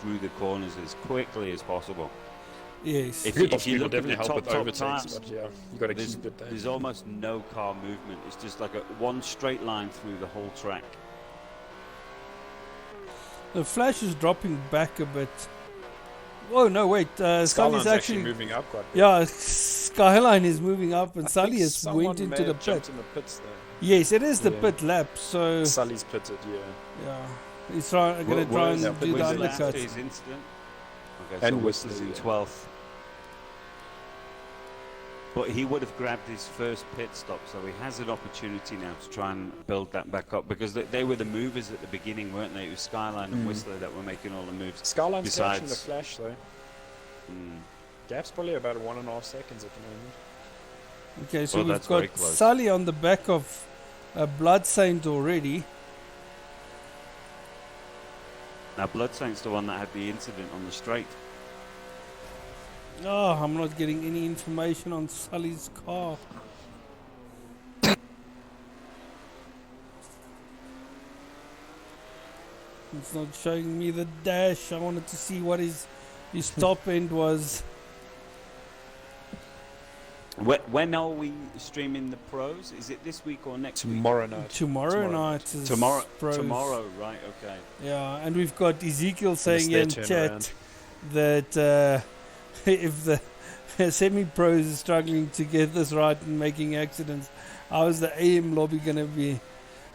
through the corners as quickly as possible. Yes. If you look at the top times, but yeah, you got to there's, keep it there. there's almost no car movement. It's just like one straight line through the whole track. The Flash is dropping back a bit. Oh no, wait! Skyline's Sully's actually moving up quite a bit. Yeah, Skyline is moving up, and I Sully think has someone went into may the have jumped pit. in the pits there. Yes, it is the Yeah. pit lap. So Sully's pitted, yeah, he's going to try and do the Whistler undercut. after his incident. Okay, And so Whistler's in Whistler, 12th. But he would have grabbed his first pit stop, so he has an opportunity now to try and build that back up, because they were the movers at the beginning, weren't they? It was Skyline and Whistler that were making all the moves. Skyline's catching the Flash though. Mm. Gap's probably about 1.5 seconds at the moment. Okay, so Well, we've that's very got close. Sully on the back of Blood Saint already. Now, Bloodsaint's the one that had the incident on the straight. Oh, I'm not getting any information on Sully's car. It's not showing me the dash. I wanted to see what his top end was. When are we streaming the pros? Is it this week or next week? Tomorrow night. Tomorrow night is pros. Tomorrow, right? Okay. Yeah, and we've got Ezekiel saying in chat that if the semi-pros is struggling to get this right and making accidents, how is the AM lobby going to be?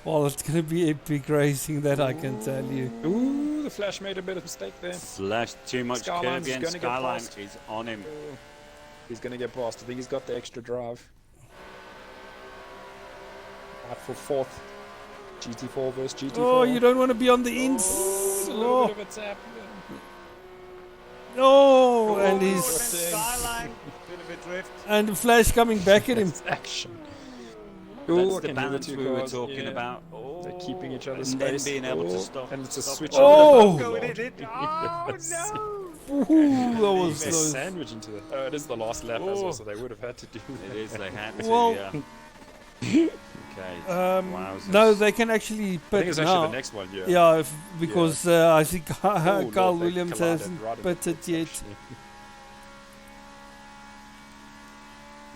Well, it's going to be epic racing, that I can tell you. Ooh, the Flash made a bit of mistake there. Flash too much Skyline's curvy, and gonna get Skyline past. is on him. Oh, he's going to get past. I think he's got the extra drive. Out for 4th. GT4 versus GT4. Oh, you don't want to be on the ins. A little bit of a tap. Oh, and he's Skyline, bit of a drift. and the Flash coming back at him. It's action. That's Ooh, I the can hear balance two we were cars, talking yeah. about. Oh, They're keeping each other's and space. then being able to Oh, stop. and it's a stop switch. Oh! Going in it. Oh Yes. no! Ooh, that was They're close. sandwich into it. Oh, it is the last lap as well, so they would have had to do that. It is. They had to. Well- Yeah. Okay. Wowzers. No, they can actually I pit think it's actually now. the next one, yeah. Yeah, because I think Lord, Carl they Williams collided hasn't right in the pitted pits, yet. actually.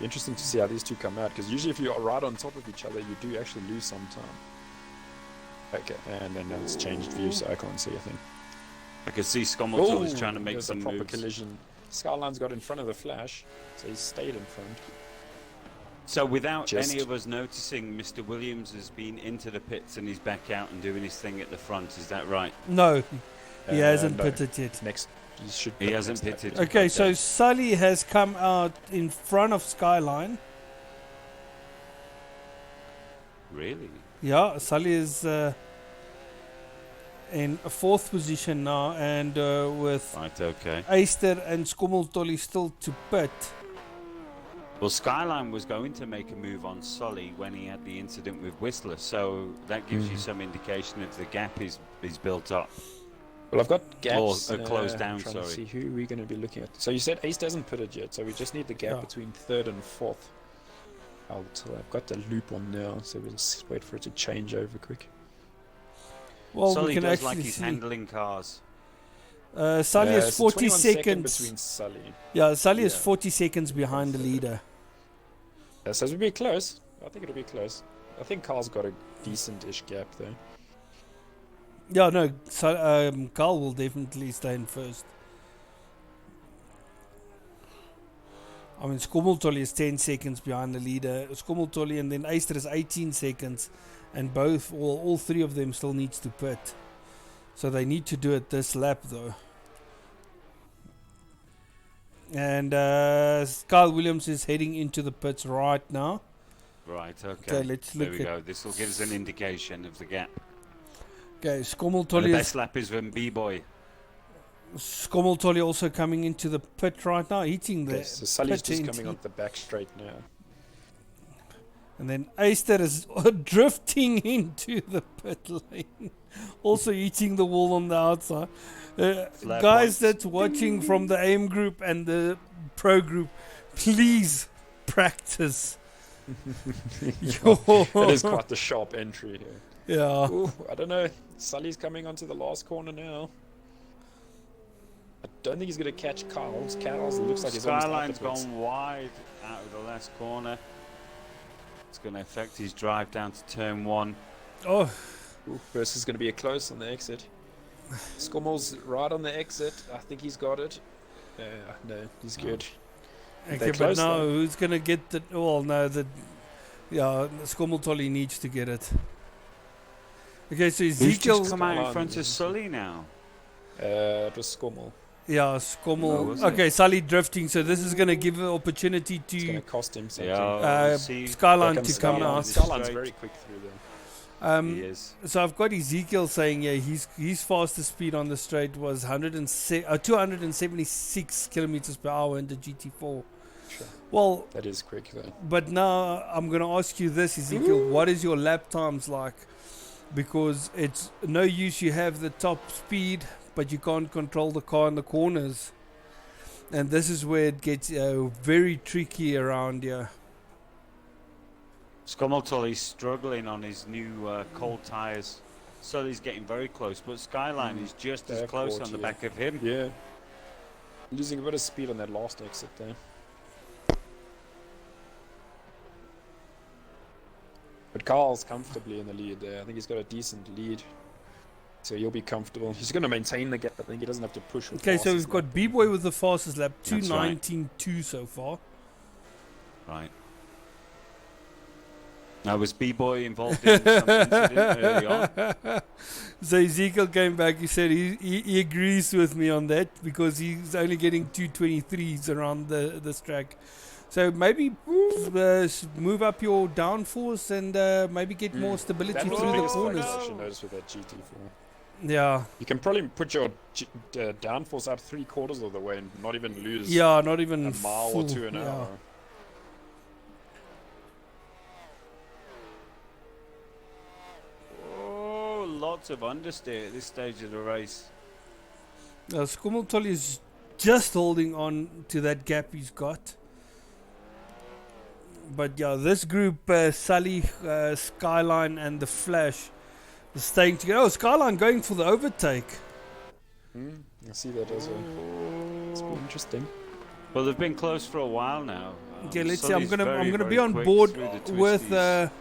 Interesting to see how these two come out, because usually if you are right on top of each other, you do actually lose some time. Okay, and then it's changed view, so I can't see a thing. I can see Scommel is Ooh, trying to make there's some a proper moves. collision. Skyline's got in front of the Flash, so he's stayed in front. So without Just- any of us noticing, Mr. Williams has been into the pits and he's back out and doing his thing at the front. Is that right? No, he hasn't no. pitted yet. Next, he should. He pit hasn't next lap. pitted. Okay, so Sully has come out in front of Skyline. Really? Yeah, Sully is in a 4th position now, and with Right. Okay. Eyster and Skommeltolly still to pit. Well, Skyline was going to make a move on Sully when he had the incident with Whistler, so that gives you some indication if the gap is built up. Well, I've got gaps. Or closed down, trying sorry. to see who we're going to be looking at. So you said Ace hasn't pitted yet, so we just need the gap Yeah. between 3rd and 4th. I've got the loop on now, so we'll just wait for it to change over quick. Well, Sully we can does actually like he's see. handling cars. Sully is it's 40 21 second seconds. between Sully. Yeah, Sully is Yeah. 40 seconds behind the leader. Yeah, so it'll be close. I think it'll be close. I think Carl's got a decent-ish gap though. Yeah, no, Carl will definitely stay in first. I mean, Skommeltolly is 10 seconds behind the leader. Skommeltolly and then Eyster is 18 seconds. And all three of them still needs to pit. So they need to do it this lap though. And Kyle Williams is heading into the pits right now. Right. Okay. Okay, let's There look we at. go. This will give us an indication of the gap. Okay, And Skommeltolly the is best lap is from B-Boy. Skommeltolly also coming into the pit right now, hitting the Okay, so Sully's pit just into- coming on the back straight now. And then Eyster is drifting into the pit lane, also hitting the wall on the outside. Flat Guys points. that's watching from the AIM group and the pro group, please practice. It is quite the sharp entry here. Yeah. Ooh, I don't know. Sully's coming onto the last corner now. don't think he's going to catch Carl's. Carl's looks like he's almost out Skyline's the pits. gone wide out of the last corner. It's going to affect his drive down to turn 1. Oh, Ooh, Versus is going to be a close on the exit. Skummel's right on the exit. I think he's got it. No, he's good. okay, They're but close, now though. who's going to get the... Well, no, yeah, Skommeltolly needs to get it. Okay, so Who's Ezekiel... just come out in Skyline, front of isn't Sully now? It was Skummel. Yeah, Oh, Skommel. was it? Okay, Sully drifting, so this is going to give an opportunity It's going to to cost him something. See, Skyline There to comes come Skyline. out. Skyline's Straight. very quick through there. he is. So I've got Ezekiel saying, yeah, his fastest speed on the straight was 276 kilometers per hour in the GT4. Sure. Well, That is quick though. but now I'm going to ask you this, Ezekiel. What is your lap times like? Because it's no use you have the top speed, but you can't control the car in the corners. And this is where it gets very tricky around here. Skommeltolly's struggling on his new cold tyres. Sully's getting very close, but Skyline is just as They're close caught on the here. back of him. Yeah. Losing a bit of speed on that last exit there. But Carl's comfortably in the lead there. I think he's got a decent lead. So he'll be comfortable. He's going to maintain the gap. I think he doesn't have to push. with Okay, so fastest we've got lap. B-Boy with the fastest lap, That's right. 2:19.2 so far. Right. Now, was B-Boy involved in some incident early on? So Ezekiel came back. He said he agrees with me on that because he's only getting 2:23s around this track. So maybe move up your downforce and maybe get more stability That was through the the biggest corners. factor I should notice with that GT4. Yeah, You can probably put your downforce up 3/4 of the way and not even lose yeah, not even a mile full, or 2 an hour. Oh, lots of understeer at this stage of the race. Skommeltolly is just holding on to that gap he's got. But yeah, this group, Sully, Skyline and the Flash, is staying together. Oh, Skyline going for the overtake. I see that as well. It's been interesting. Well, they've been close for a while now. Okay, let's see. I'm Sully's gonna very, be very on quick board through the with twisties.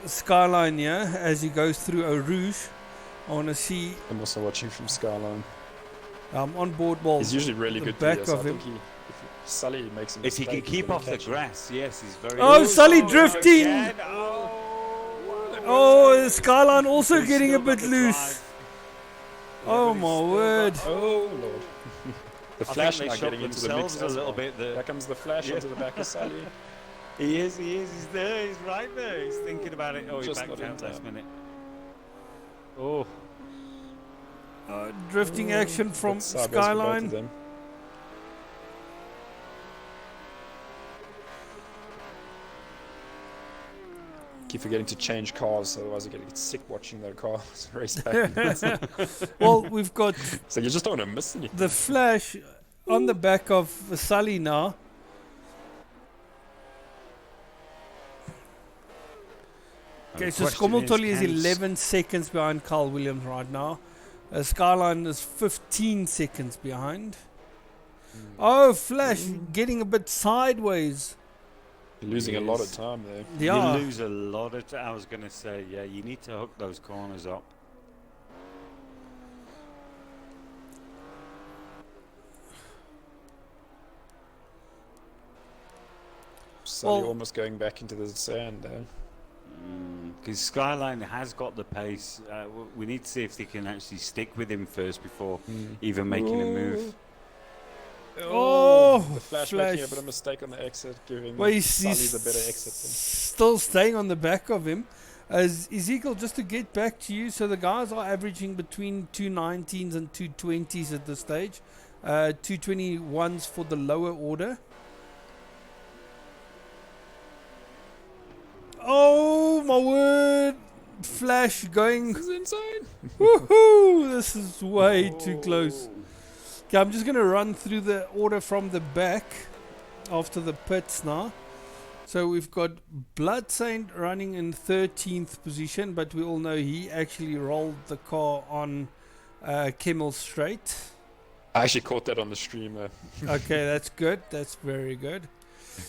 Skyline here as he goes through Eau Rouge. I want to see. I'm also watching from Skyline. I'm on board. Well, He's usually really the good back through of this. I him. think if Sully makes a If he mistake, can keep gonna off the catch him. grass, yes, he's very. Oh, Sully drifting! again. Oh, Skyline also He's getting a still got bit the loose. drive. Oh but he's my still word! got- Oh lord. The I Flash think now they shot getting into the mix themselves a as little well. bit there. There comes the Flash Yeah. onto the back of Sully. He is, he's there, he's right there, he's thinking about it. Oh, he Just backed not in out last time. minute. Oh, Drifting action from That's sideways for both of Skyline. them. Keep forgetting to change cars, otherwise I get sick watching their cars race back. Well, we've got So you just don't want to miss anything. the Flash on the back of Sully now. Okay, so Skommeltolly is 11 seconds behind Carl Williams right now. Skyline is 15 seconds behind. Oh, Flash getting a bit sideways. You're losing a lot of Yes. time there. Yeah. You lose a lot of I was going to say, yeah, you need to hook those corners up. Sully Well- almost going back into the sand there. Because Skyline has got the pace. We need to see if they can actually stick with him first before even making a move. Oh, The Flash making a bit of mistake on the exit, giving Well, Sully he's the better exit. still staying on the back of him. As Ezekiel, just to get back to you, so the guys are averaging between 219s and 220s at this stage. 221s for the lower order. Oh my word! Flash going. This is insane. Woohoo! This is way too close. Okay, I'm just going to run through the order from the back after the pits now. So we've got Blood Saint running in 13th position, but we all know he actually rolled the car on Kemmel Straight. I actually caught that on the stream. Okay, that's good. That's very good.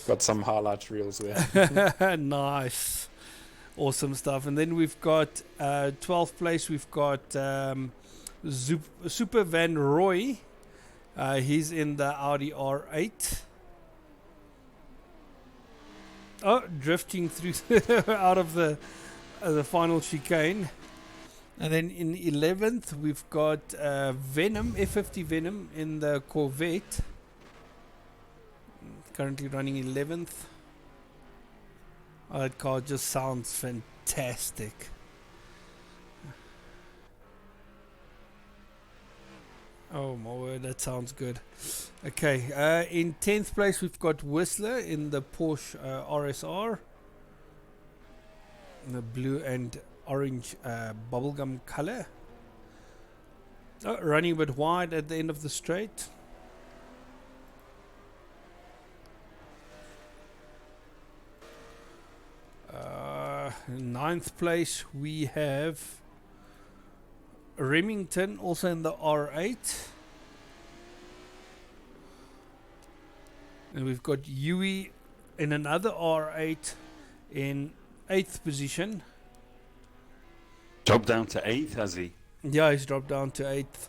Got some highlight reels there. Nice. Awesome stuff. And then we've got 12th place. We've got Super Van Roy. He's in the Audi R8. Oh, drifting through out of the final chicane. And then in 11th, we've got Venom, F50 Venom in the Corvette. Currently running 11th. Oh, that car just sounds fantastic. Oh my word, that sounds good. Okay, in 10th place we've got Whistler in the Porsche RSR. In the blue and orange bubblegum color. Oh, running a bit wide at the end of the straight. In 9th place we have Remington, also in the R8. And we've got Yui in another R8 in 8th position. Dropped down to 8th, has he? Yeah, he's dropped down to 8th.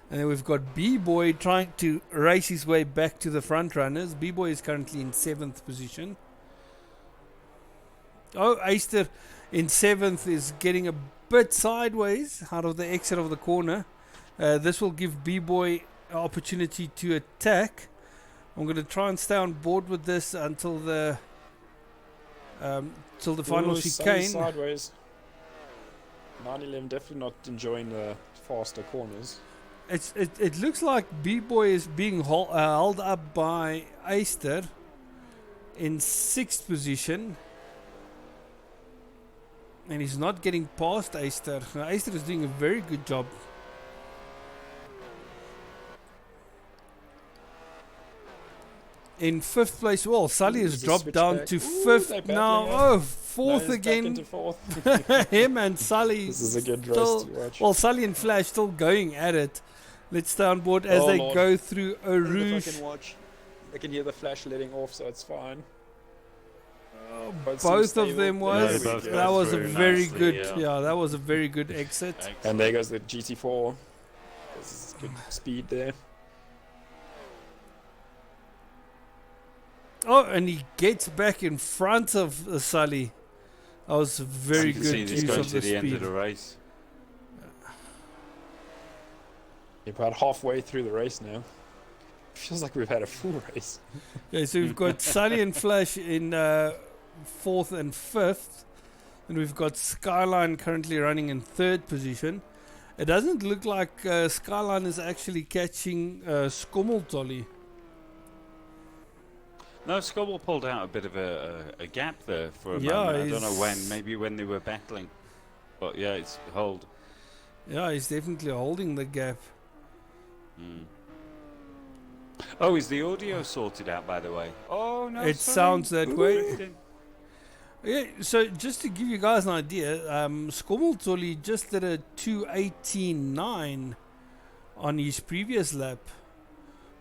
And then we've got B-Boy trying to race his way back to the front runners. B-Boy is currently in 7th position. Oh, Aister in 7th is getting a bit sideways out of the exit of the corner. This will give B-Boy an opportunity to attack. I'm going to try and stay on board with this until the final chicane. Sideways. 911 definitely not enjoying the faster corners. It looks like B-Boy is being held up by Aister in 6th position. And he's not getting past Aister. Aister is doing a very good job. In 5th place, well, Sully has dropped down to 5th now. Oh, 4th again. Him and Sully. This is a good race still, to watch. well, Sully and Flash still going at it. Let's stay on board as they go through Eau Rouge. I can watch. I can hear the flash letting off, so it's fine. Both of them was. Yeah, that was a very nicely, good. yeah. Yeah, that was a very good exit. And there goes the GT4. This is good speed there. Oh, and he gets back in front of Sully. That was a very good use going of to the the end of speed. the race. You're about halfway through the race now. Feels like we've had a full race. Okay, so we've got Sully and Flash in 4th and 5th. And we've got Skyline currently running in 3rd position. It doesn't look like Skyline is actually catching Skommeltolly. No, Scoble pulled out a bit of a gap there for a Yeah, moment. I don't know when. Maybe when they were battling. But yeah, it's hold. Yeah, he's definitely holding the gap. Mm. Oh, is the audio sorted out, by the way? Oh, no. It sorry. sounds that way. Drifting. Yeah, so just to give you guys an idea, Skommeltolly just did a 2:18.9 on his previous lap,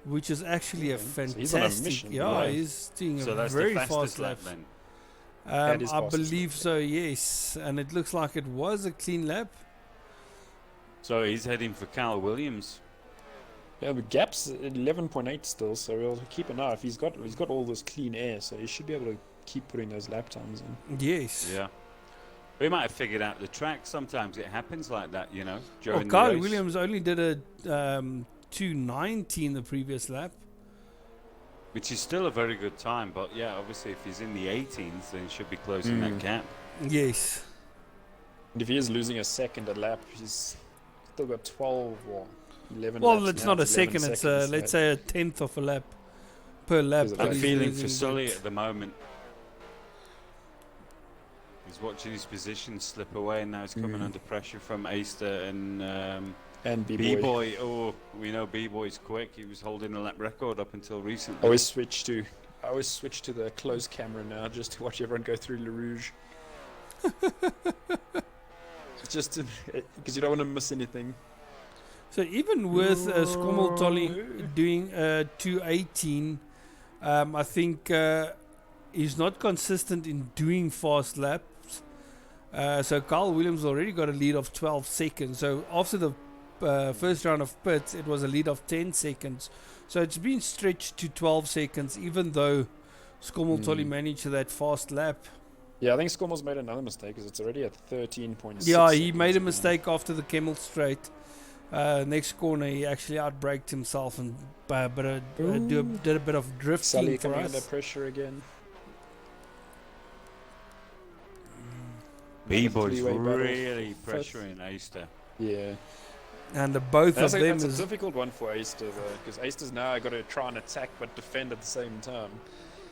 which is actually a So he's on a fantastic. mission, yeah, right? he's doing So a that's very the fast fastest lap. lap then. That is I fastest believe lap. so, yes. And it looks like it was a clean lap. So he's heading for Cal Williams. Yeah, the gap's 11.8 still, so we'll keep an eye. If he's got all this clean air, so he should be able to keep putting those lap times in. Yes. Yeah. We might have figured out the track. Sometimes it happens like that, you know. Well, During the Kyle race. Williams only did a 2:19 the previous lap. Which is still a very good time, but yeah, obviously if he's in the 18s, then he should be closing that gap. Yes. And if he is losing a second a lap, he's still got 12 or 11 Well, laps it's now. not a 11 second. It's seconds, let's so say a 10th of a lap per lap. Is it that I'm He's feeling for losing, Sully but- at the moment. He's watching his position slip away, and now he's coming under pressure from Aister and B-Boy. Oh, we know B-Boy's quick. He was holding a lap record up until recently. I always switch to the close camera now just to watch everyone go through Le Rouge. Just because you don't want to miss anything. So even with Skommel Tolly doing 2:18, I think he's not consistent in doing fast laps. So Carl Williams already got a lead of 12 seconds. So after the first round of pits, it was a lead of 10 seconds. So it's been stretched to 12 seconds, even though Skommel Tolly managed that fast lap. Yeah, I think Skommel's made another mistake because it's already at 13.6. Yeah, he made a mistake after the Kemmel straight. Next corner, he actually outbraked himself and did a bit of drifting Sully for coming us. under pressure again. B-Boy's Three-way battle. really pressuring Aister. Yeah. And the both That's of them a is difficult one for Aister though, because Aister's now got to try and attack but defend at the same time.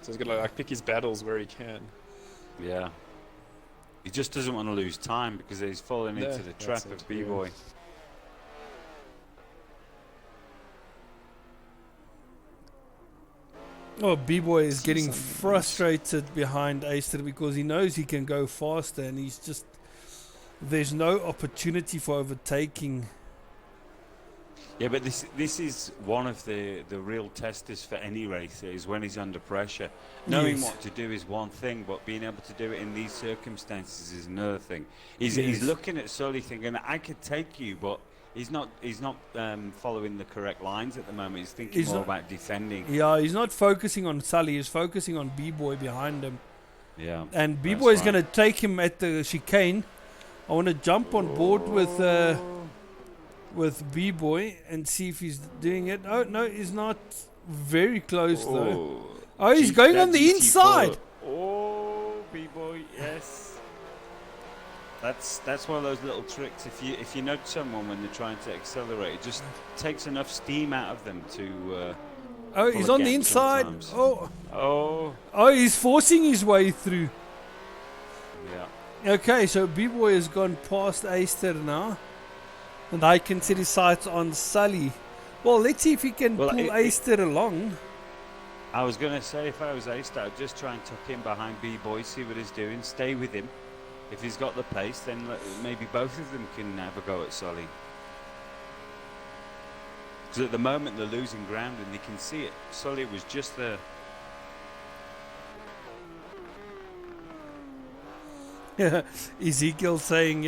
So he's got to like pick his battles where he can. Yeah. He just doesn't want to lose time because he's falling into the trap it, of B-Boy. B-Boy is getting frustrated behind Aister because he knows he can go faster and he's just there's no opportunity for overtaking. Yeah, but this is one of the real testers for any racer is when he's under pressure. Knowing what to do is one thing, but being able to do it in these circumstances is another thing. He's looking at Sully thinking, I could take you, but he's not following the correct lines at the moment. He's thinking more about defending. Yeah, he's not focusing on Sully, he's focusing on B-Boy behind him. Yeah. And B-Boy is going to take him at the chicane. I want to jump on board with B-Boy and see if he's doing it. Oh, no, he's not. Very close, though. Oh, he's going on the inside. Oh, B-Boy, yes. That's one of those little tricks. If you note someone when they're trying to accelerate, it just takes enough steam out of them to. Oh, he's on the inside. Sometimes. Oh, he's forcing his way through. Yeah. Okay, so B-Boy has gone past Aister now. And I can set his sights on Sully. Well, let's see if he can pull Aister along. I was going to say, if I was Aister, I'd just try and tuck him behind B-Boy, see what he's doing, stay with him. If he's got the pace, then maybe both of them can have a go at Sully. Because at the moment they're losing ground and they can see it. Sully was just there. Ezekiel saying,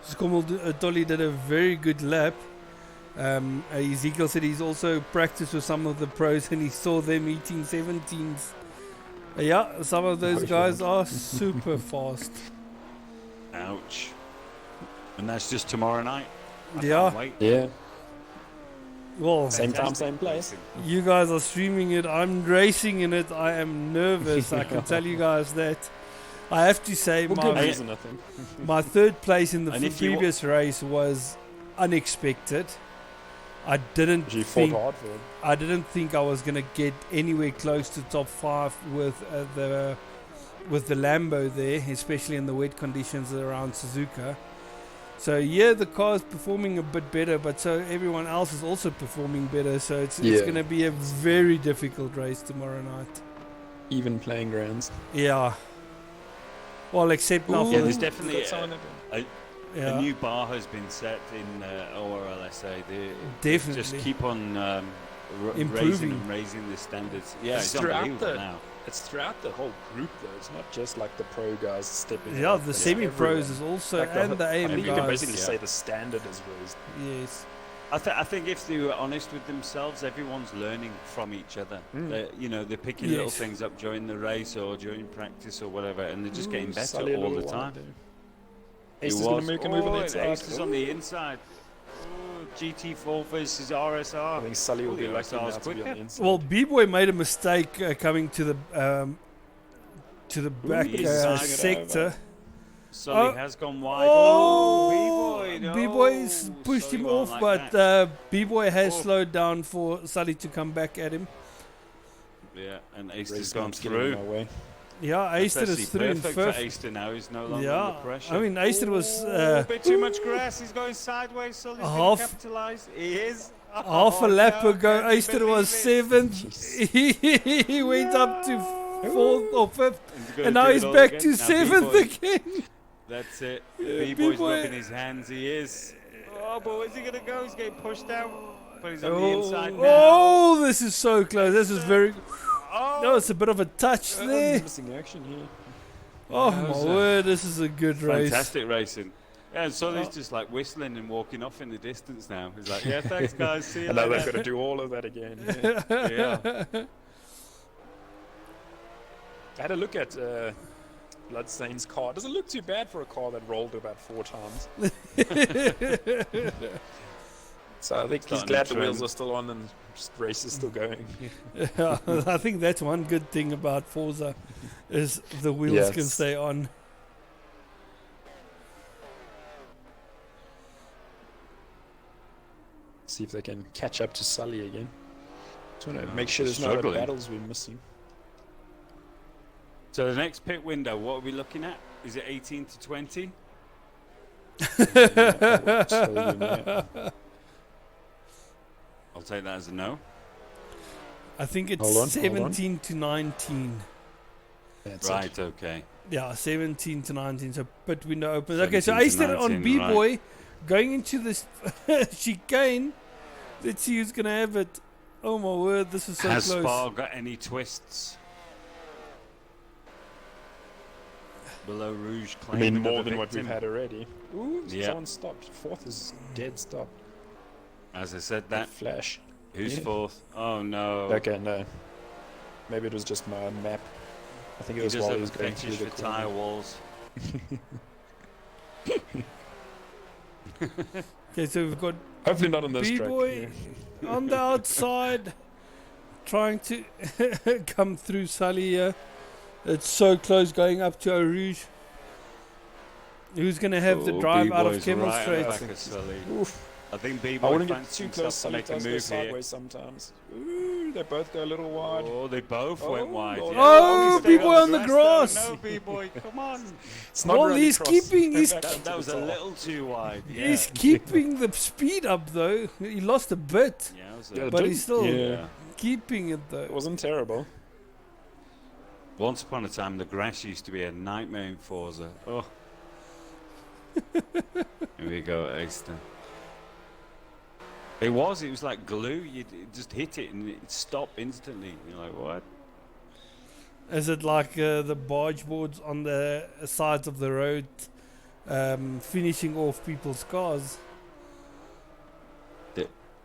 Skommel Tolly did a very good lap. Ezekiel said he's also practiced with some of the pros and he saw them eating 17s. Yeah, some of those guys are super fast. Ouch. And that's just tomorrow night. I Yeah. can't wait. Yeah. Well, Same time, same place. you guys are streaming it. I'm racing in it. I am nervous. I can tell you guys that. I have to say, my third place in the previous race was unexpected. I didn't think I was going to get anywhere close to top 5 with the Lambo there, especially in the wet conditions around Suzuka. So yeah, the car's performing a bit better, but so everyone else is also performing better. So it's going to be a very difficult race tomorrow night. Even playing grounds. Yeah. Well, except now for there's definitely a new bar has been set in ORLSA. They definitely just keep on raising the standards. Yeah, it's unbelievable now. It's throughout the whole group though. It's not just like the pro guys stepping. Yeah, the semi-pros is also like and the AM guys. You can basically say the standard is raised. Yes. I think if they were honest with themselves, everyone's learning from each other. They're picking little things up during the race or during practice or whatever, and they're just getting better all the time. Ace is going to make a move on the inside. Ace is on the inside. GT4 versus RSR. I think Sully will be lucky now to be on the inside. Well, B-Boy made a mistake coming to the back sector. Sully has gone wide. B-Boy! No. B-Boy's pushed him off, but B-Boy has slowed down for Sully to come back at him. Yeah, and Ace has gone through. Yeah, Aister is through in first. For Aister now, he's no longer under pressure. I mean, Aister was... a bit too much grass, he's going sideways, Sully's going to capitalise. He is. Half a lap ago, Aister was 7th. He went up to 4th or 5th, and now he's back to 7th again. That's it. B-Boy's rubbing his hands, he is. Oh, but where's he going to go? He's getting pushed out. But he's on the inside now. Oh, this is so close. This is very... Oh, No, it's a bit of a touch there. Missing action here. Oh, my word. This is a good race. fantastic racing. Yeah, and Sully's just like whistling and walking off in the distance now. He's like, yeah, thanks, guys. See you And now they've later. got to do all of that again. Yeah. I had a look at Bloodstain's car. Doesn't look too bad for a car that rolled about 4 times. So I think he's Starting glad to the wheels trend. are still on and just race is still going. Yeah, I think that's one good thing about Forza, is the wheels can Yes. stay on. See if they can catch up to Sully again. Just want to No, make sure they're there's no other struggling. battles we're missing. So the next pit window, what are we looking at? Is it 18 to 20? I'll tell you now. I'll take that as a no. I think it's Hold on, hold on. 17 to 19. That's it. Right, okay. Yeah, 17 to 19. So pit window opens. 17 Okay, so to I started on 19, B-Boy going into this chicane. Let's see who's going to have it. Oh my word, this is so Has close. Spar got any twists? Below Rouge I claiming mean, more of a than what we've victim. had already. Ooh, Yeah. someone stopped. 4th is dead stop. As I said that. Flash. Who's Yeah. 4th? Oh no. Okay, no. Maybe it was just my map. I think it He was does while have he a was going through fetish the for tyre corner. walls. Okay, so we've got Hopefully not on this track. B-Boy Yeah. on the outside trying to come through Sully here. It's so close going up to Eau Rouge. Who's going to have the Oh, drive out of B-Boy's Kemmel right at the Straight? back of Sully. Oof. I think I B-Boy wouldn't get fancies too himself close. to Sully make a does go move here. sideways sometimes. Ooh, they both go a little wide. Oh, they both went Oh, wide. Lord. Yeah. Oh, Stay B-Boy on the grass. though. No, B-Boy, come on. It's not Well, really he's cross. keeping his- Back onto That was the a tar. little too wide. Yeah. He's keeping the speed up though. He lost a bit, Yeah, it was Yeah, a, it but did. he's still Yeah. keeping it It though. wasn't terrible. Once upon a time, the grass used to be a nightmare in Forza. Oh. Here we go, Easter. It was like glue. You just hit it and it stopped instantly. You're like, what? Is it like the barge boards on the sides of the road finishing off people's cars?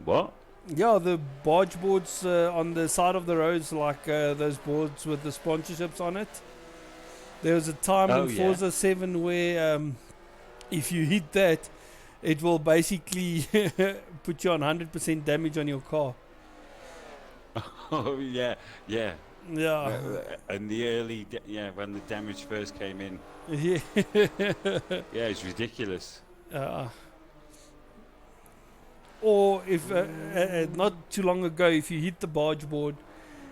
What? Yeah, the barge boards on the side of the roads, like those boards with the sponsorships on it. There was a time Oh, in yeah. Forza 7 where if you hit that, it will basically put you on 100% damage on your car. Oh, yeah, yeah. Yeah. And the early, when the damage first came in. Yeah. Yeah, it's ridiculous. Or if not too long ago, if you hit the barge board,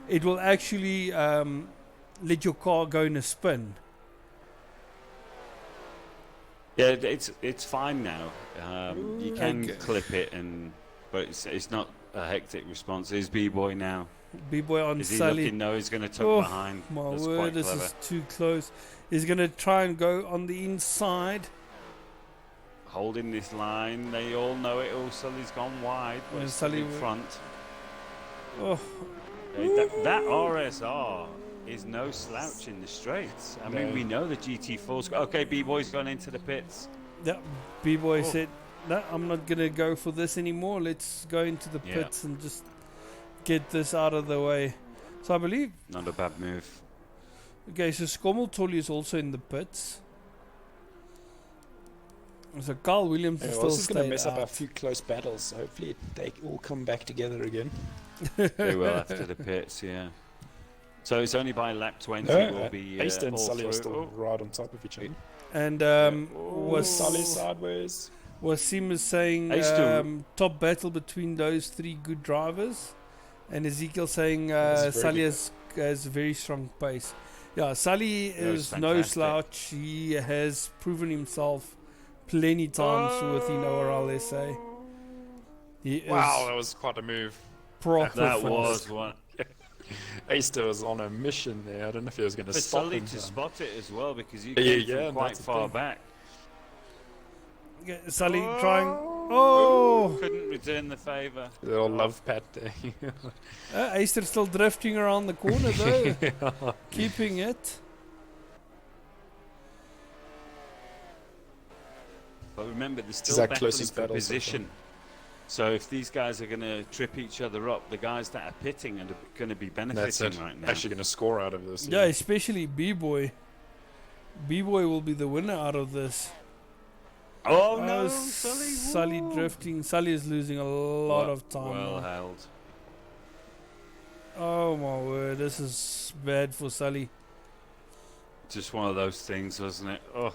it will actually let your car go in a spin. Yeah, it's fine now. You can Okay. clip it, but it's not a hectic response. Is B-Boy now? B-Boy on Is he Sully. looking? No, he's going to tuck Oh, behind. My That's word, quite this clever. is too close. He's going to try and go on the inside. Holding this line, they all know it. Oh, Sully's gone wide, but Yeah, it's still Sully in front. Oh, That RSR is no slouch in the straights. I mean, No. we know the GT4's got... Okay, B-Boy's gone into the pits. yeah, B-Boy Oh. said, no, I'm not going to go for this anymore. Let's go into the Yeah. pits and just get this out of the way. So I believe, Not a bad move. okay, so Skommeltolly is also in the pits. So Carl Williams is Yeah, still this is going to stayed mess up a out. few close battles. So hopefully they all come back together again. They will after the pits, yeah. So it's only by lap 20 will be Easter and all Sully are through. still right on top of each other. And was Sully sideways. Wasim is saying Easter- top battle between those three good drivers, and Ezekiel saying That's very Sully good. has very strong pace. Yeah, Sully is it's no fantastic. slouch. He has proven himself plenty times within ORLSA. He is Wow, that was quite a move. proper That fast. was one. Easter was on a mission there. I don't know if he was going to For stop Sully in to time. spot it as well, because you Yeah, came yeah, from quite that's the far thing. back. Yeah, Sully trying Oh! Couldn't return the favour. Little love pat there. Aister still drifting around the corner though. Keeping it. But remember, they're This still is our battling closest for battle so position. So if these guys are going to trip each other up, the guys that are pitting are going to be That's benefiting it. right now. Actually going to score out of this. Yeah, especially B-Boy. B-Boy will be the winner out of this. Oh no, Sully! Sully Woo. drifting. Sully is losing a lot of time. Well now. held. Oh my word, this is bad for Sully. Just one of those things, wasn't it? Oh.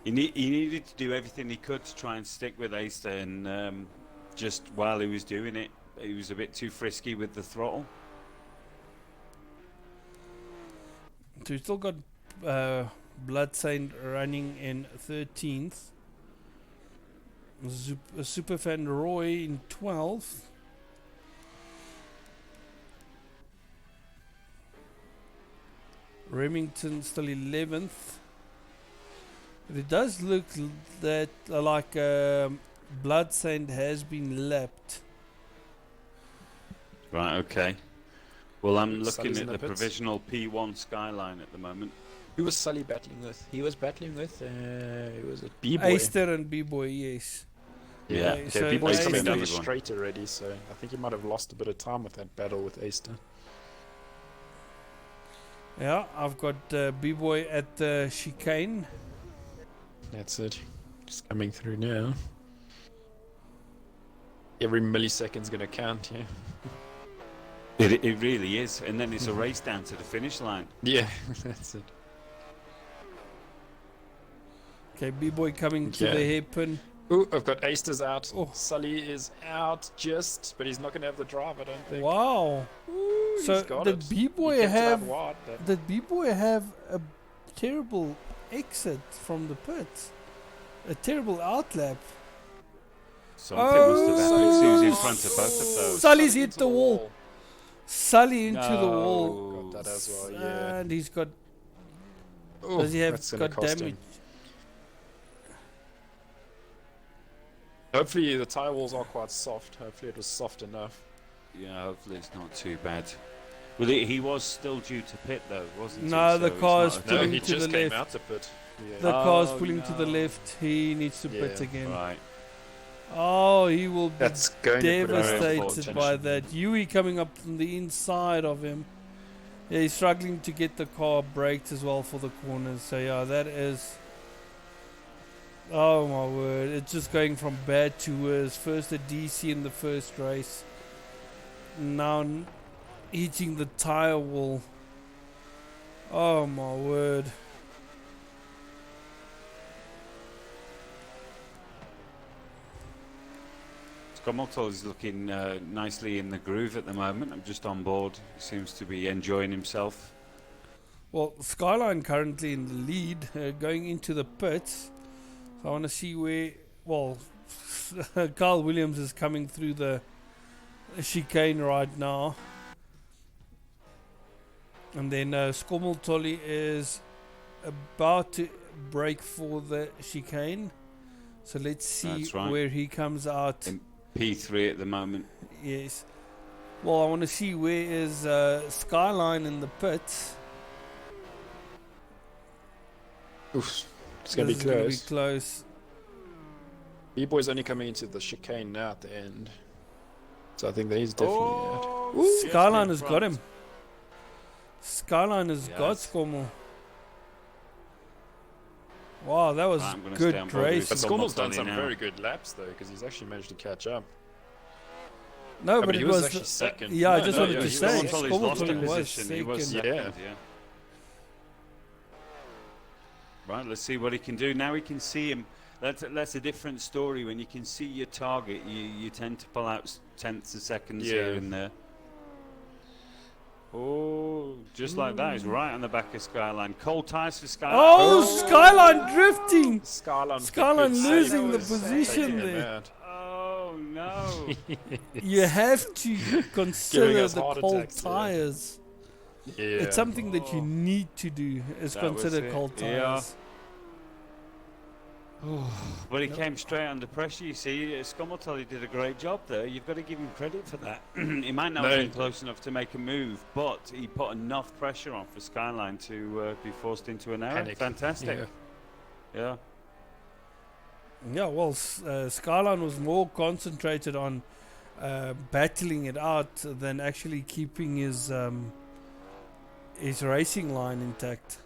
He needed to do everything he could to try and stick with Aister, and just while he was doing it, he was a bit too frisky with the throttle. So we still got Bloodsaint running in 13th. Superfan Roy in 12th. Remington still 11th. But it does look that like Bloodsaint has been lapped. Right, okay. Well, I'm looking Sully's at in the the pits. provisional P1 Skyline at the moment. Who was Sully battling with? He was battling with, who was it? B-Boy. Aister and B-Boy, yes. Yeah. Okay, so B-Boy's coming Aister- down the Aister- straight already, so I think he might have lost a bit of time with that battle with Aister. Yeah, I've got B-Boy at the chicane. That's it. Just coming through now. Every millisecond's going to count, yeah. It really is, and then it's a race down to the finish line. Yeah, that's it. Okay, B-Boy coming to Okay. the hairpin. Ooh, I've got Aister's out. Oh. Sully is out just, but he's not going to have the drive, I don't think. Wow. Ooh, So he's got did it. B-Boy He kept it out have wide, but- did B-Boy have a terrible exit from the pits? A terrible outlap. Something must have happened. He was in front of both of those. Sully's hit into the wall. Sully into the wall. No. Got that as well, yeah. And he's got Ooh, does he have that's gonna got cost damage? him. Hopefully the tire walls are quite soft. Hopefully it was soft enough. Yeah, hopefully it's not too bad. Well, he was still due to pit though, wasn't he? No, the it's car's not a- pulling No, he to just the came left. out to pit. Yeah. The car's Oh, pulling to the no. left. He needs to pit Yeah. again. Right. Oh, he will be That's going to put devastated unfortunate. by that. Yui coming up from the inside of him. Yeah, he's struggling to get the car braked as well for the corners. So yeah, that is. Oh my word! It's just going from bad to worse. First a DC in the first race. Now hitting the tire wall. Oh my word! Skomoltol is looking nicely in the groove at the moment. I'm just on board. He seems to be enjoying himself. Well, Skyline currently in the lead, going into the pits. So I want to see where. Well, Carl Williams is coming through the chicane right now, and then Skomoltoli is about to break for the chicane. So let's see That's right. where he comes out. In P3 at the moment. Yes. Well, I want to see where is Skyline in the pits. Oof, it's going to This be is gonna close. close. B-Boy's only coming into the chicane now at the end. So I think that he's definitely out. Oh, Skyline just has in got front. him. Skyline has got Yes. Skommel. Wow, that was Right, I'm gonna good stay on board with race. But Skomoltoli Skommel's done some now. very good laps though, because he's actually managed to catch up. No, I but mean, it he was was. actually second. Yeah, I No, just no, wanted yeah, to he was say, second. Skomoltoli's lost a Skomoltoli was position. He was second. Yeah. second, yeah. Right, let's see what he can do. Now we can see him. That's a different story. When you can see your target, you tend to pull out tenths of seconds here Yeah. and there. Oh, just like that. He's right on the back of Skyline. Cold tires for Skyline. Oh, Skyline drifting! Skyline, Skyline good losing save the was position taking him there. out. Oh, no. You have to consider us the heart cold attacks there. tires. Yeah. It's something that you need to do, is That was consider it. cold Yeah. tires. But he came straight under pressure, you see. Skomotoli did a great job there. You've got to give him credit for that. He might not have been close enough to make a move, but he put enough pressure on for Skyline to be forced into an error. Panic. Fantastic. Yeah. Yeah, well, Skyline was more concentrated on battling it out than actually keeping his racing line intact.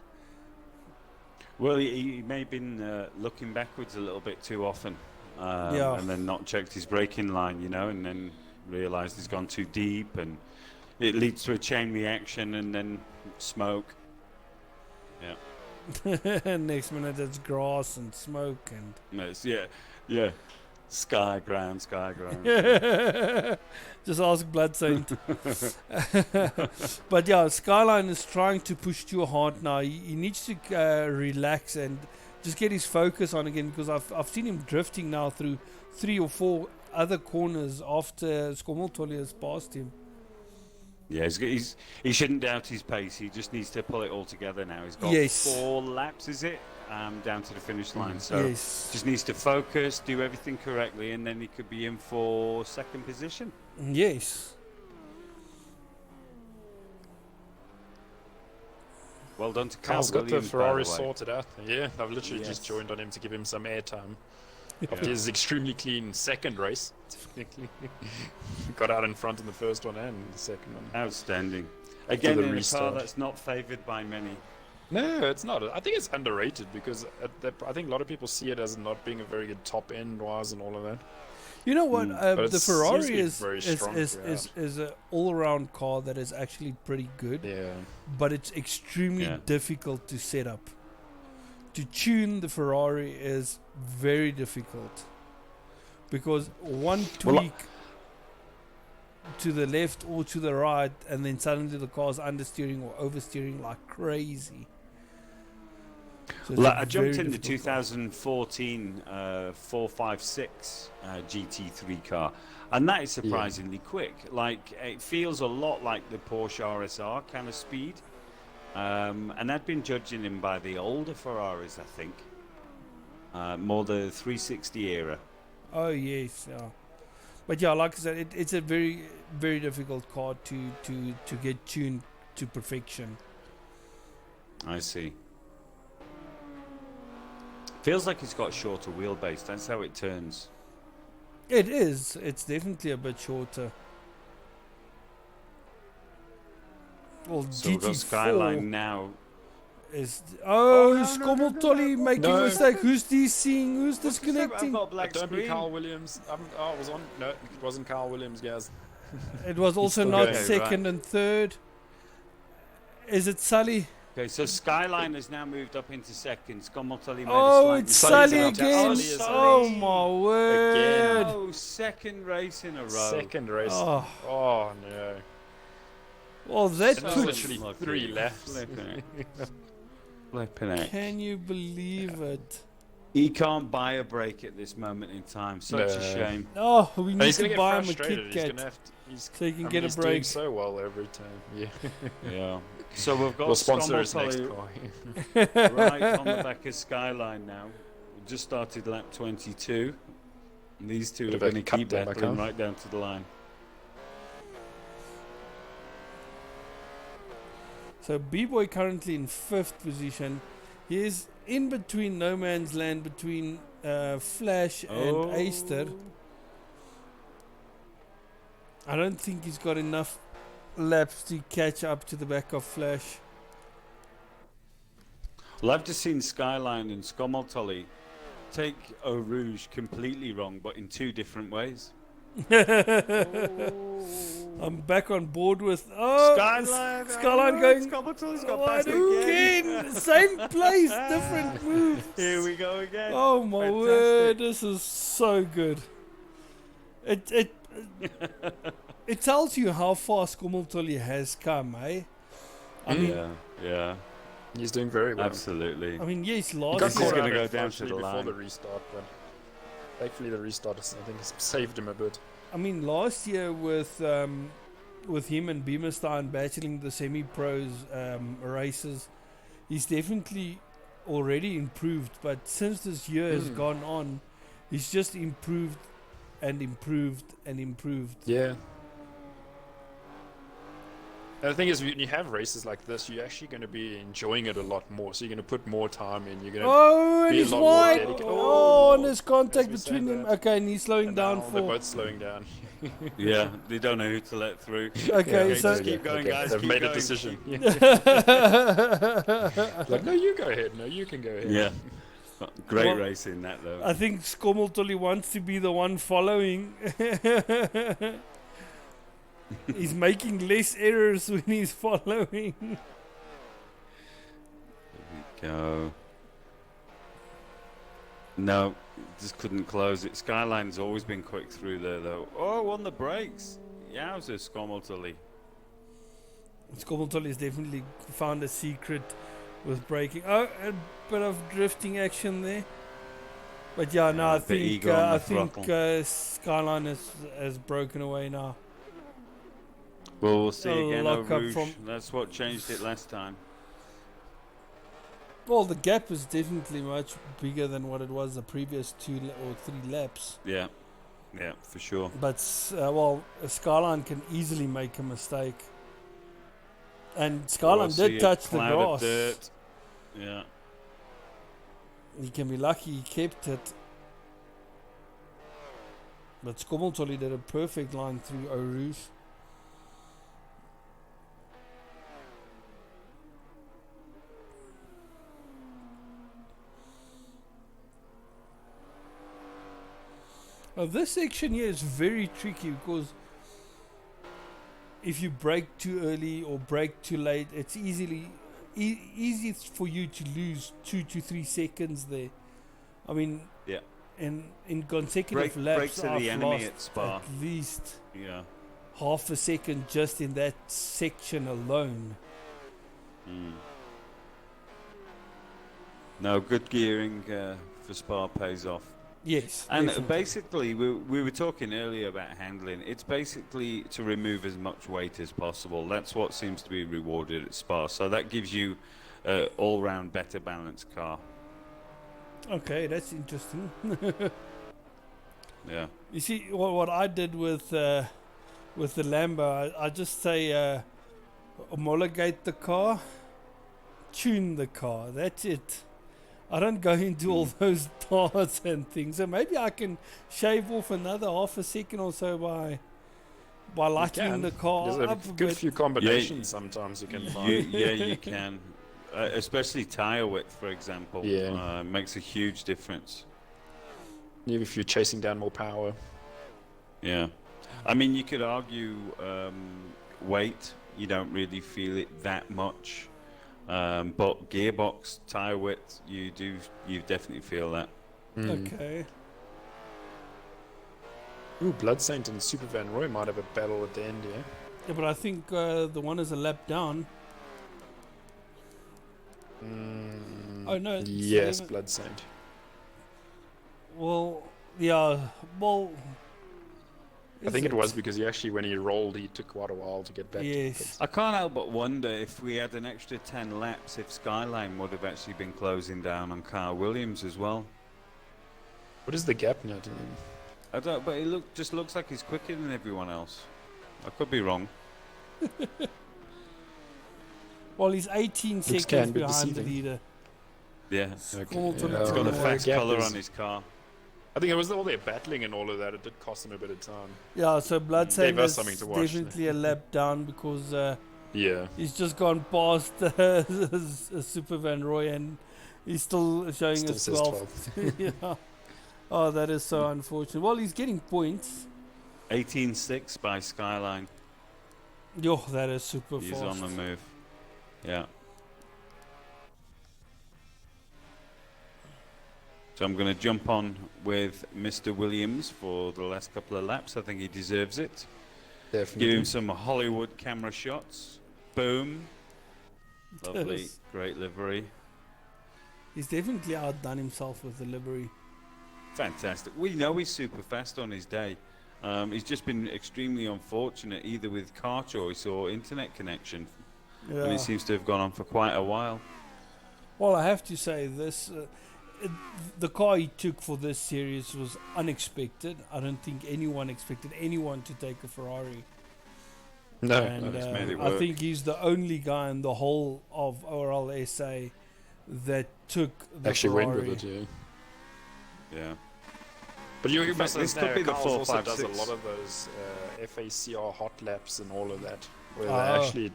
Well, he may have been looking backwards a little bit too often, and then not checked his braking line, and then realised he's gone too deep, and it leads to a chain reaction, and then smoke. Yeah. Next minute it's grass and smoke and yeah, sky ground. Just ask Blood Saint. But yeah, Skyline is trying to push too hard now. He needs to relax and just get his focus on again, because I've seen him drifting now through 3 or 4 other corners after Skomotoli has passed him. Yeah, he shouldn't doubt his pace. He just needs to pull it all together now. He's got 4 laps, is it? Down to the finish line. So just needs to focus, do everything correctly, and then he could be in for second position. Yes. Well done to Carl's Carl got Williams, the Ferrari by the way. sorted out. Yeah, I've literally just joined on him to give him some airtime. After his extremely clean second race, technically. Got out in front in the first one and the second one. Outstanding. Again, in a car restart. that's not favoured by many. No, it's not. I think it's underrated because I think a lot of people see it as not being a very good top end wise and all of that. You know what? But The it Ferrari seems to be very strong is an all-around car that is actually pretty good. Yeah. But it's extremely difficult to set up. To tune the Ferrari is very difficult, because one tweak to the left or to the right, and then suddenly the car's understeering or oversteering like crazy. So I jumped in the 2014 456 GT3 car, and that is surprisingly quick. Like, it feels a lot like the Porsche RSR kind of speed. And I'd been judging him by the older Ferraris, I think. More the 360 era. Oh yes, yeah. But yeah, like I said, it's a very, very difficult car to get tuned to perfection. I see. Feels like it's got shorter wheelbase. That's how it turns. It is. It's definitely a bit shorter. Well, So we've got GT4 Skyline now. is Skomotoli making a mistake. Who's DCing? Who's disconnecting? Don't be Carl Williams. I was on. No, it wasn't Carl Williams, guys. It was also still not going, second and third. Is it Sully? Okay, so Skyline has now moved up into second. Skomotoli made Oh, a it's slight Sully mistake. again. Sully. Oh my word. Oh, second race in a row. Second race. Oh, Oh no. well, that It was could. literally 3 laps. Flipping it. Can you believe it? He can't buy a break at this moment in time. Such a shame. Oh, we And need he's gonna to get buy him a frustrated. Kit He's Kat gonna have to. He's, so he can I get mean, a he's doing break. so well every time. Yeah. Yeah. So we've got We'll sponsor his next Skomotoli car. right on the back of Skyline now. We just started lap 22. And these two Bit are of a going to cut keep down, battling huh? right down to the line. So B-Boy currently in 5th position. He is in between no man's land between Flash and Aister. I don't think he's got enough laps to catch up to the back of Flash. Well, I've just seen Skyline and Skomotoli take Eau Rouge completely wrong, but in 2 different ways. I'm back on board with Skyline going Skomotoli's again. Same place, different move. Here we go again. Oh my Fantastic. word, this is so good. It it tells you how far Skomotoli has come, eh? I mean, Yeah, He's doing very well. absolutely. I mean, yes, He last got This is caught gonna out, go down to unfortunately, the before line. the restart, but thankfully the restart I think has saved him a bit. I mean, last year with him and Beamerstein battling the semi-pros races, he's definitely already improved, but since this year has gone on, he's just improved and improved and improved. Yeah. And the thing is, when you have races like this, you're actually going to be enjoying it a lot more. So you're going to put more time in. You're going to and be a he's lot more wide. dedicated. Oh, and there's contact as we between say them. that. Okay, and he's slowing And down now for. they're both slowing down. Yeah, they don't know who to let through. Okay, so just keep going, guys. They've keep made going. a decision. Like, no, you go ahead. No, you can go ahead. Yeah. Great Well, racing that though. I think Skommeltolly wants to be the one following. He's making less errors when he's following. There we go. No, just couldn't close it. Skyline's always been quick through there though. Oh, on the brakes. Yowza, Skommeltolly. Skommeltolly has definitely found a secret with braking. Oh, a bit of drifting action there. But yeah, no, I the think ego on the Skyline has broken away now. Well, we'll see A again. lock up Rouge. from- That's what changed it last time. Well, the gap is definitely much bigger than what it was the previous 2 or 3 laps. Yeah, yeah, for sure. But a Skyline can easily make a mistake. And Skyline We'll see did a touch the cloud of grass. dirt. Yeah. He can be lucky he kept it. But Skommeltolly did a perfect line through Rouge. This section here is very tricky because if you brake too early or brake too late, it's easy for you to lose 2 to 3 seconds there. I mean, Yeah. in consecutive laps, Brakes are the I've enemy lost at Spa. at least Yeah. half a second just in that section alone. No, good gearing for Spa pays off. Yes, And definitely. basically, we were talking earlier about handling. It's basically to remove as much weight as possible. That's what seems to be rewarded at Spa. So that gives you all-round better balanced car. Okay, that's interesting. Yeah. You see, what I did with the Lambo, I just say homologate the car, tune the car. That's it. I don't go into all those parts and things. So maybe I can shave off another half a second or so by lightening the car There's up a a good bit. few combinations sometimes you can find. Yeah, you can. Especially tire width, for example. Yeah. Makes a huge difference. Even if you're chasing down more power. Yeah. I mean, you could argue weight. You don't really feel it that much. But gearbox, tire width, you definitely feel that. Okay. Ooh, Bloodsaint and Super Van Roy might have a battle at the end here. Yeah, but I think the one is a lap down. Oh no. it's Yes, 11. Bloodsaint. Well, yeah. Well. I think it was because when he rolled, he took quite a while to get back. Yes. I can't help but wonder if we had an extra 10 laps, if Skyline would have actually been closing down on Carl Williams as well. What is the gap now to him? I don't, but it just looks like he's quicker than everyone else. I could be wrong. Well, he's 18 Looks seconds can be behind the deceiving. leader. Yeah. Skommeltolly He's got a Yeah. fast Gap colour is- on his car. I think it was all their battling and all of that. It did cost him a bit of time. Yeah, so Bloodsaint Gave us is something to watch. definitely a lap down because Yeah. he's just gone past Super Van Roy and he's still showing Still us says 12. 12. Yeah. Oh, that is so unfortunate. Well, he's getting points. 18.6 by Skyline. Yo, that is super He's fast. on the move. Yeah. So I'm going to jump on with Mr. Williams for the last couple of laps. I think he deserves it. Definitely. Give him some Hollywood camera shots. Boom. Lovely. Yes. Great livery. He's definitely outdone himself with the livery. Fantastic. We know he's super fast on his day. He's just been extremely unfortunate either with car choice or internet connection. Yeah. And it seems to have gone on for quite a while. Well, I have to say this. The car he took for this series was unexpected. I don't think anyone expected anyone to take a Ferrari. No, And it's made it I work. think he's the only guy in the whole of ORLSA that took the actually Ferrari. went with it, yeah. Yeah. But you In fact, must this could understand, be the Carl's 4, also 5, does 6. a lot of those FACR hot laps and all of that, where Oh. they actually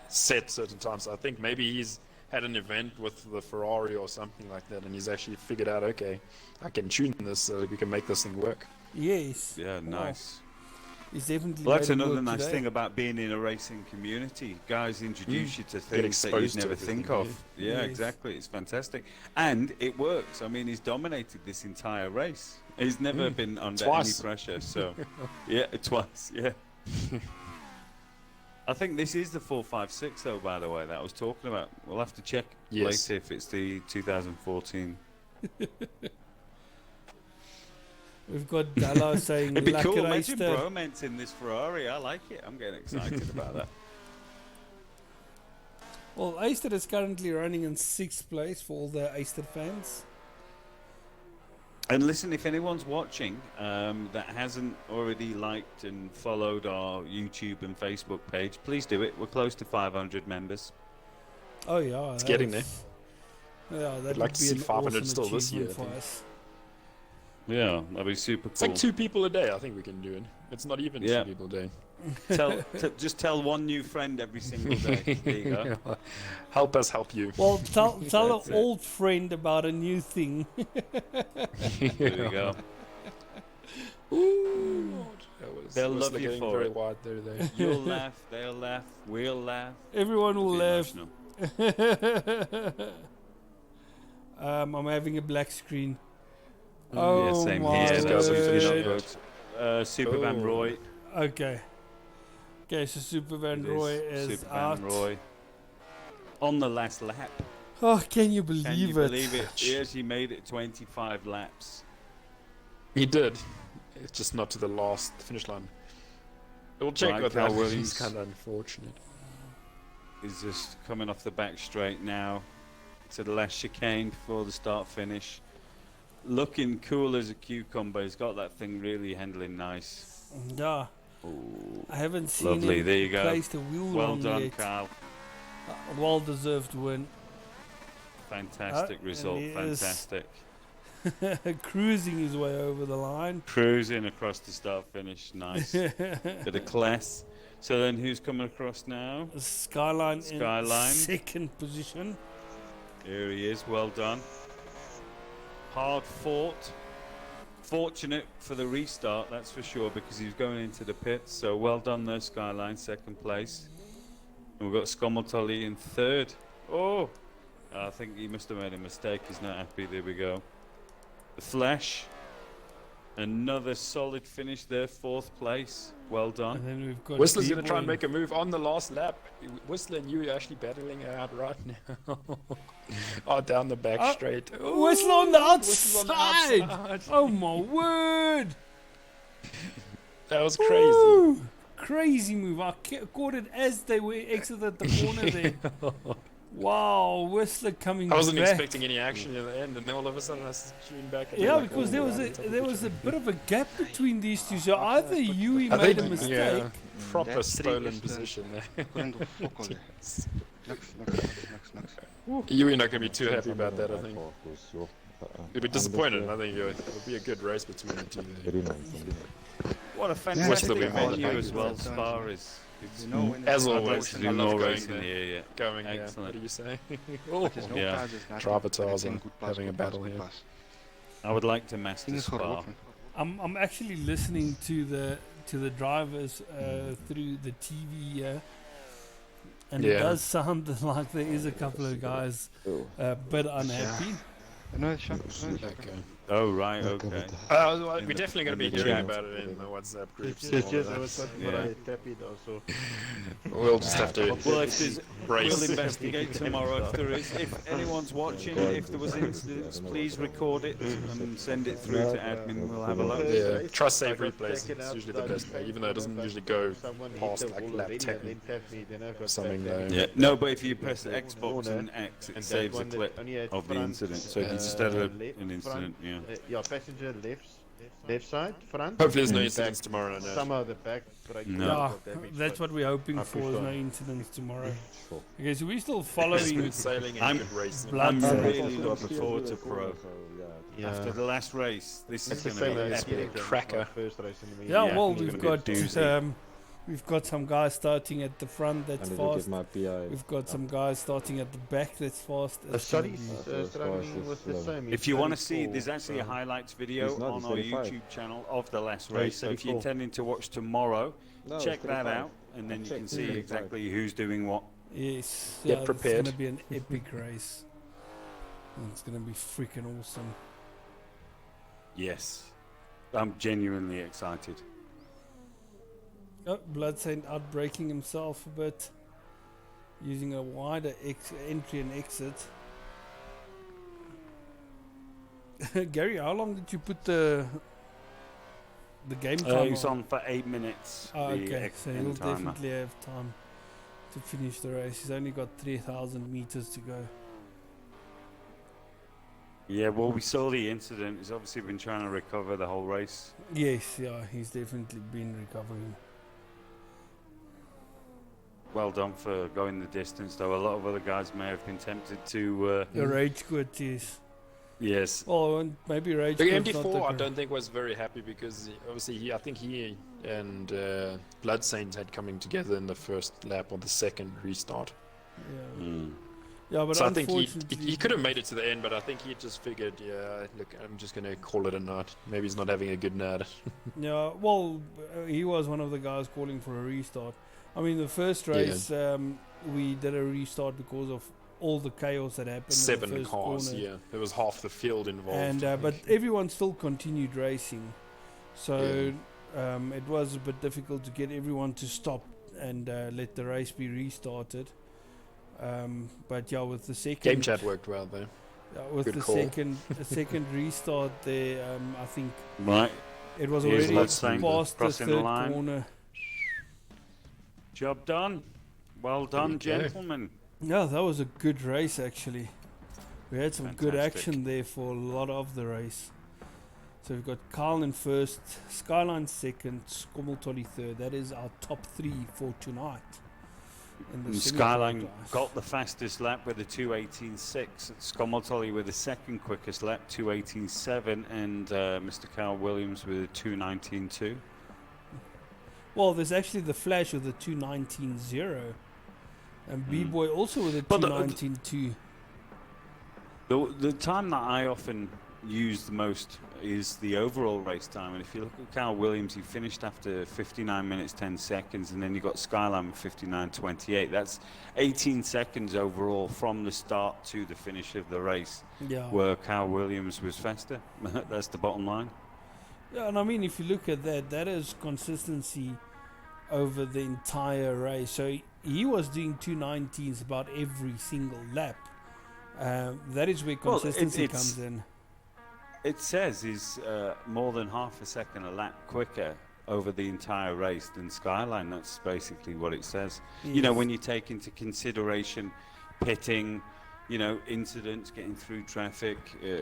set certain times. I think maybe he's had an event with the Ferrari or something like that, and he's actually figured out, okay, I can tune this so that we can make this thing work. Yes. Yeah, nice. He's definitely Well, that's made it another work nice today. thing about being in a racing community. Guys introduce you to Get things that you'd exposed to never everything, think of. Yeah, Yes. exactly. It's fantastic. And it works. I mean, he's dominated this entire race. He's never been under Twice. any pressure. So, yeah, twice. Yeah. I think this is the 456, though, by the way, that I was talking about. We'll have to check Yes. later if it's the 2014. We've got Dalla saying It'd be cool. Lazer Imagine Reister. bromance in this Ferrari. I like it. I'm getting excited about that. Well, Aister is currently running in 6th place for all the Aister fans. And listen, if anyone's watching that hasn't already liked and followed our YouTube and Facebook page, please do it. We're close to 500 members. Oh yeah, It's getting Yeah, that would like be to see an 500 awesome still this year, achievement I for think. us. Yeah, that'd be super It's cool. like 2 people a day, I think we can do it. It's not even Yeah. 2 people a day. Just tell one new friend every single day. There you go. Help us help you. Well, tell That's an it. old friend about a new thing. There you go. Ooh, They'll love you getting for very it. wide there. You'll laugh, they'll laugh, we'll laugh. Everyone will It'll be laugh. emotional. I'm having a black screen. Yeah, Oh same my here. That's word. good. Superman Oh. Roy. Okay. Okay, so Super Van It Roy is Superman out. Roy. On the last lap. Oh, can you Can believe you it? believe it? He actually made it 25 laps. He did. It's just not to the last finish line. We'll check Right, with Carl that. Williams. It's kind of unfortunate. He's just coming off the back straight now to the last chicane before the start finish. Looking cool as a cucumber. He's got that thing really handling nice. Yeah, Ooh, I haven't seen lovely. him There you go. placed a wheel Well wrong done, yet. Carl. Well-deserved win. Fantastic and result. he is- Fantastic. Cruising his way over the line. Cruising across the start finish. Nice. Bit of class. So then who's coming across now? Skyline in Skyline. 2nd position. Here he is. Well done. Hard fought. Fortunate for the restart, that's for sure, because he was going into the pits. So well done there, Skyline, 2nd place. And we've got Skomotoli in 3rd. Oh, I think he must have made a mistake. He's not happy. There we go. The Flash. Another solid finish there, 4th place. Well done. And then we've got Whistler's going to Debo try and in- make a move on the last lap. Whistler and you are actually battling it out right now. Oh, down the back straight. Ooh, Whistler on the Whistler's on the outside. outside. Oh my word! That was crazy. Woo! Crazy move. I caught it as they were exited the corner there. Wow, Whistler coming I wasn't back. expecting any action in the end, and then all of a sudden I tuned back. And Yeah, like, because oh, there was wow, on top of there each was a other. bit of a gap between these two. So either Yui I made think, a mistake. yeah, proper That's stolen three, position there. Prendo foco ali. Next. You're not going to be too happy about that, I think. You'll be disappointed. I think it would be a good race between the two. There. What a Whistler fantastic we venue made. as well, Spa is. You know, when As there's always, I'd like to I do love more going racing there. here, yeah. Going, yeah. Excellent. What do you say? there's no Yeah. cars, there's nothing. Travatars But it's in are good pass, having a good pass, battle good here. pass. I would like to master Ding is Spa. geroken. I'm actually listening to the drivers through the TV here, and it Yeah. does sound like there is a couple of guys a bit unhappy. No, it's shot. Okay. Oh, right, okay. Well, we're definitely going to be in the hearing chat. about it in the WhatsApp groups. Yes, and yes, all I that. was talking Yeah. about I tap it also. We'll just have to Well, if there's, brace. we'll investigate tomorrow if there is. If anyone's watching, if there was incidents, please record it and send it through to admin. We'll have a look. Yeah, trust save replays. It's usually the best way, even though it doesn't usually go Someone hit past the like wall lap already 10. and then tap me, then I got Something tapped. there. Yeah. No, but if you press Xbox corner, and X, it and that saves a one that clip only had of the front, incident. So uh, instead of left an incident, yeah. Yeah, passenger left side, front. Hopefully there's no and incidents back. tomorrow night. Somehow the back brake No. Yeah, got damaged, that's but what we're hoping I for. pushed Is no on. incidents tomorrow. Okay, so we're still following Smooth sailing and I'm- good racing. blood. I'm Yeah. really looking forward to Pro. Yeah. After the last race, this It's is the going to same be as epic. the Cracker. first race in the Yeah, Yeah, well, it's we've gonna got be a doozy. we've got some guys starting at the front that's fast. my PI. We've got some guys starting at the back that's fast. The It's gonna studies be- struggling with the same. If you want to see, there's actually a high. highlights video He's not, on he's our 35. YouTube channel of the last No, he's race. So if you're 34. intending to watch tomorrow, No, check that 35. out, and then you Check can see 35. exactly who's doing what. Yes, Get yeah, prepared. It's gonna be an epic race. And it's gonna be freaking awesome. Yes, I'm genuinely excited. Oh, Bloodsaint outbraking himself a bit, using a wider entry and exit. Gary, how long did you put the game timer He's on for 8 minutes. Oh, the okay, X- so end he'll timer. definitely have time to finish the race. He's only got 3,000 meters to go. Yeah, well, we saw the incident. He's obviously been trying to recover the whole race. Yes, yeah, he's definitely been recovering. Well done for going the distance, though. A lot of other guys may have been tempted to. The rage quit, yes. Yes. Well, and maybe rage The quit's not MD4, I the don't think was very happy because obviously I think he and Bloodsaint had coming together in the first lap or the second restart. Yeah. Mm. Yeah, but So I think unfortunately, he could have made it to the end, but I think he just figured, yeah, look, I'm just going to call it a night. Maybe he's not having a good night. yeah, well, he was one of the guys calling for a restart. I mean, the first race, we did a restart because of all the chaos that happened in 7 the first cars, corner. yeah. There was half the field involved. And but everyone still continued racing, so it was a bit difficult to get everyone to stop and let the race be restarted. But yeah, with the second Game chat worked well though. with Good the call. second restart there, I think Right. it was Here's already Bloodsaint past the crossing the third line. corner. Job done. Well done, There we go. gentlemen. Yeah, that was a good race actually. We had some good Fantastic. action there for a lot of the race. So we've got Carl in first, Skyline second, Skommeltolly third. That is our top three for tonight. In the And semi-pro Skyline class. got the fastest lap with a 2:18.6. Skommeltolly with the second quickest lap, 2:18.7, and Mr. Carl Williams with a 2:19.2. Well, there's actually the flash with the 2:19.0, and B-Boy also with a But the- 2:19.2. The time that I often use the most is the overall race time. And if you look at Carl Williams, he finished after 59 minutes 10 seconds, and then you got Skyline with 59.28. That's 18 seconds overall from the start to the finish of the race, Yeah. where Carl Williams was faster. That's the bottom line. Yeah, and I mean, if you look at that, that is consistency over the entire race. So he was doing 2:19s about every single lap. That is where Well, consistency it's- comes in. It says he's more than half a second a lap quicker over the entire race than Skyline. That's basically what it says. You know, Yes. when you take into consideration pitting, you know, incidents, getting through traffic,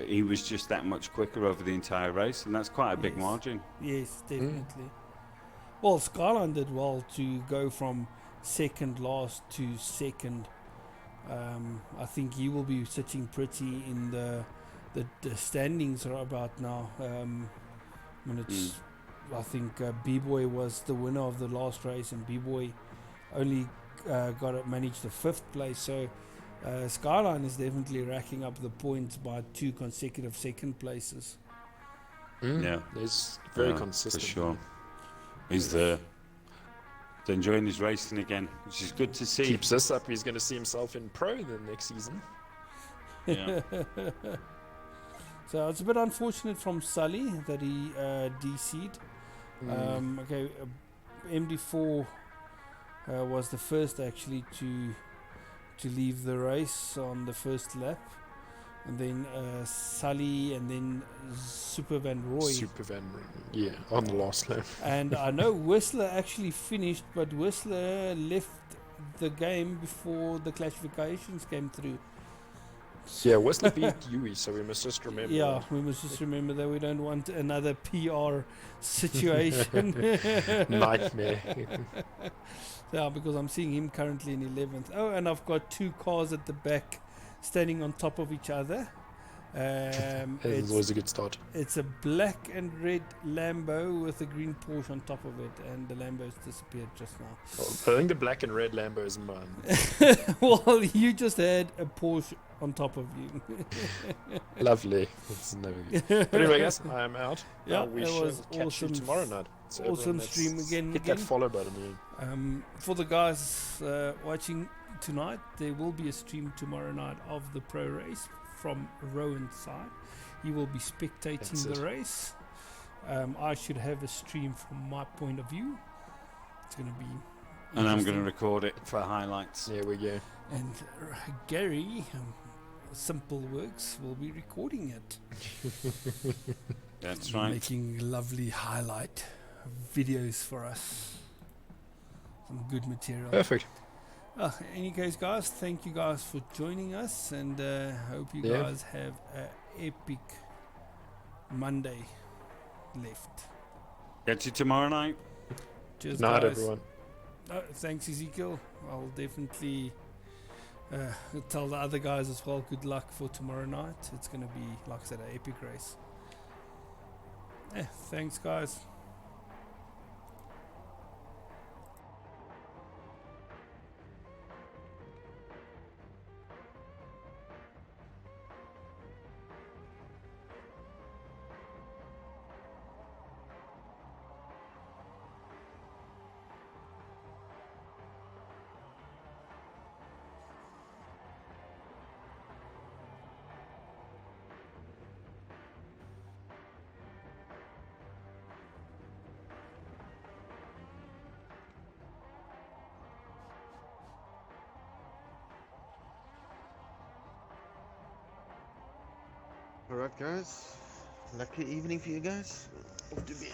he was just that much quicker over the entire race, and that's quite a big Yes. margin. Yes, definitely. Well, Skyline did well to go from second last to second. I think he will be sitting pretty in the standings right about now. When it's, I think B-Boy was the winner of the last race, and B-Boy only managed the 5th place. So Skyline is definitely racking up the points by 2 consecutive second places. Yeah. It's very Yeah, consistent. for sure. He's there. He's enjoying his racing again, which is good to see. Keeps this up, he's going to see himself in pro the next season. Yeah. So it's a bit unfortunate from Sully that he DC'd. Okay, MD4 was the first actually to leave the race on the first lap, and then Sully, and then Super Van Roy. Super Van Roy, yeah, on the last lap. And I know Whistler actually finished, but Whistler left the game before the classifications came through. Yeah, Whistler beat Yui, so we must just remember. Yeah, that. we must just remember that we don't want another PR situation. Nightmare. Yeah, because I'm seeing him currently in 11th. Oh, and I've got two cars at the back standing on top of each other. It's always a good start. It's a black and red Lambo with a green Porsche on top of it, and the Lambo's disappeared just now. I think the black and red Lambo is mine. Well, you just had a Porsche on top of you. Lovely. It's never good. But anyway, guys, I'm out. Yeah, we it shall was catch awesome. you tomorrow night. So Awesome everyone, let's stream again. Hit that follow button. Yeah. For the guys watching tonight, there will be a stream tomorrow night of the pro race from Rowan's side. He will be spectating the race. I should have a stream from my point of view. It's going to be And I'm going to record it for highlights. There we go. And Gary, Simple Works, will be recording it. That's right. Making lovely highlight videos for us. Some good material. Perfect. Any case, guys, thank you guys for joining us, and hope you guys have an epic Monday left. Get you tomorrow night. Cheers, Good night, guys. everyone. Thanks, Ezekiel. I'll definitely tell the other guys as well, good luck for tomorrow night. It's going to be, like I said, an epic race. Thanks, guys. Alright guys, lucky evening for you guys. Off to bed.